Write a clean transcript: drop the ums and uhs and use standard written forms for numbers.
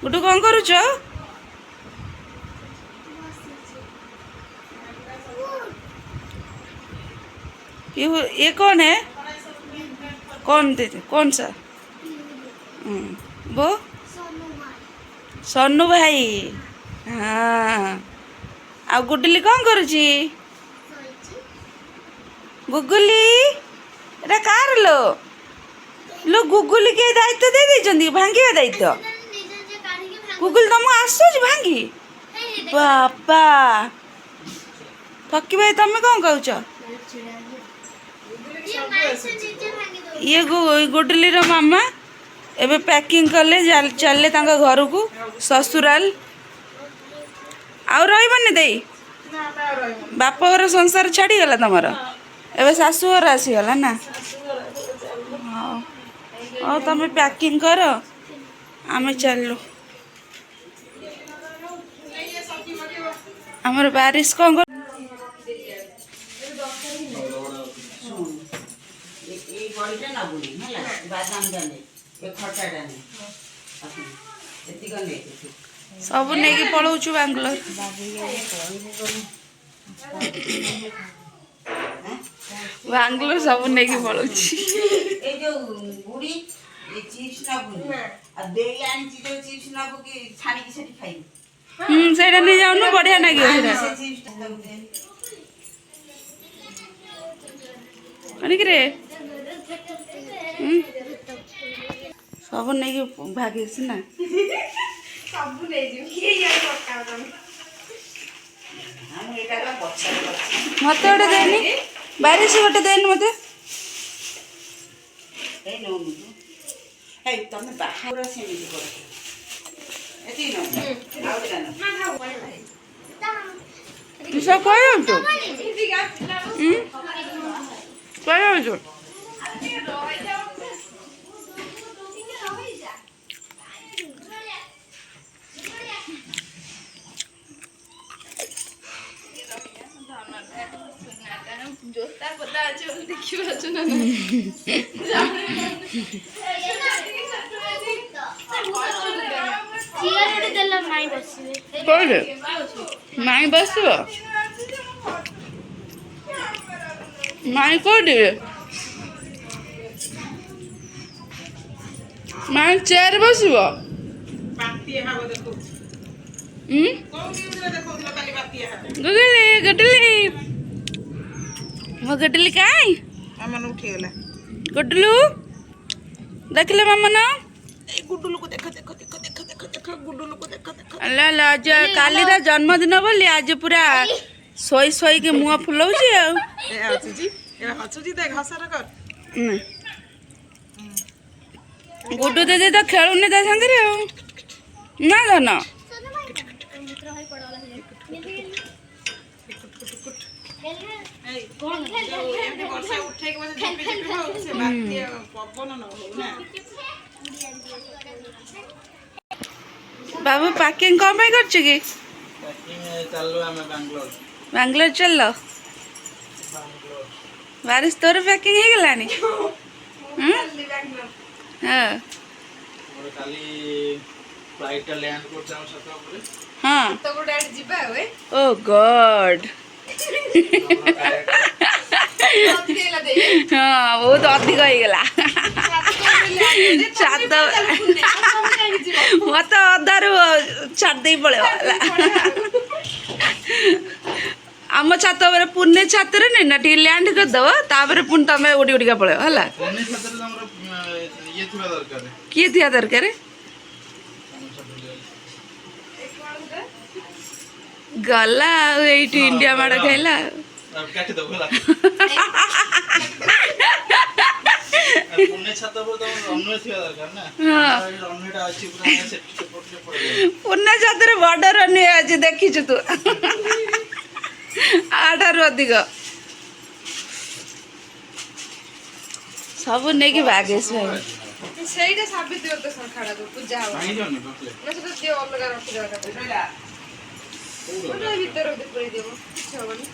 गुड्डू कौन करुच ये कौन है कौन सा वो सोनू भाई हाँ आ गुडली कौन करुची गुगुली एटा कार लो लो गुगुली के दायित्व दे देइछन्ती भांगिबा दायित्व गुगुल तुमको आसुच भांगी बापा थकी भाई तमें कौन कहूच ये गुडली रो मामा एबे पैकिंग कले चलले तांका घर को ससुराल आउ रही दे बाप घर संसार छाड़ी गला तमर एबे शाशु घर आसीगला ना हाँ तमें पैकिंग कर आमे चलू आमर बारिश कौन कर सब नहीं पलाऊँ बांग्लोर बांग्लोर सब नहीं पलाऊँ से नहीं जाऊन बढ़िया लगे रे सब नहीं भागे ना मत गोटे देनी बारिश गोटे देनी मत तू सब कह जोता पता अच्छे देखियो रचना चियारे देला माई बसिबे कोइले माई बसिबो माई कोडे माई चेयर बसिबो पाती हाबो देखो कोन न्यूज देखो काली पाती हाबो गडली मो गडली काई मामन उठी गला गुडलू देखले मामन ए गुडलू को देखो देखो देखो देखो देखो देखो गुडलू को देखो देखो अल्लाह अल्लाह आज कालीरा जन्मदिन बोली आज पूरा सोई सोई के मुआ फुलौची आ ए हचुजी देख हसर कर गुडू दे तो खेलुनी ता संगे रे ना धन बाबू पैकिंग कौन पे कर कि बांग्लोर चल बारिश तोर पैकिंग हो गलानी हाँ हाँ ओ गॉड हाँ बहुत अधिक हो गला छात मत अधारू छाड़ आम छात पुणे छात नहीं ना टी लैंड करदेव तापर पुणी तुम उड़ी उड़िका पलैब है किए थी दरकार गला ये इंडिया माड़ खाइला पुणे छात बड़ रन आज देखीचु तू आठार अधिक सब नहीं भागेश भाई ସେଇଟା ସାବିତ୍ରୀ ତ ସଖାଳକୁ ପୂଜା ହବ ନା ସେଟା ଯେ ଅଲଗା ରଖିଦେବା କଥା ସେଇଟା ଭିତରେ ପୁରେଇ ଦେବ କିଛି ହବନି।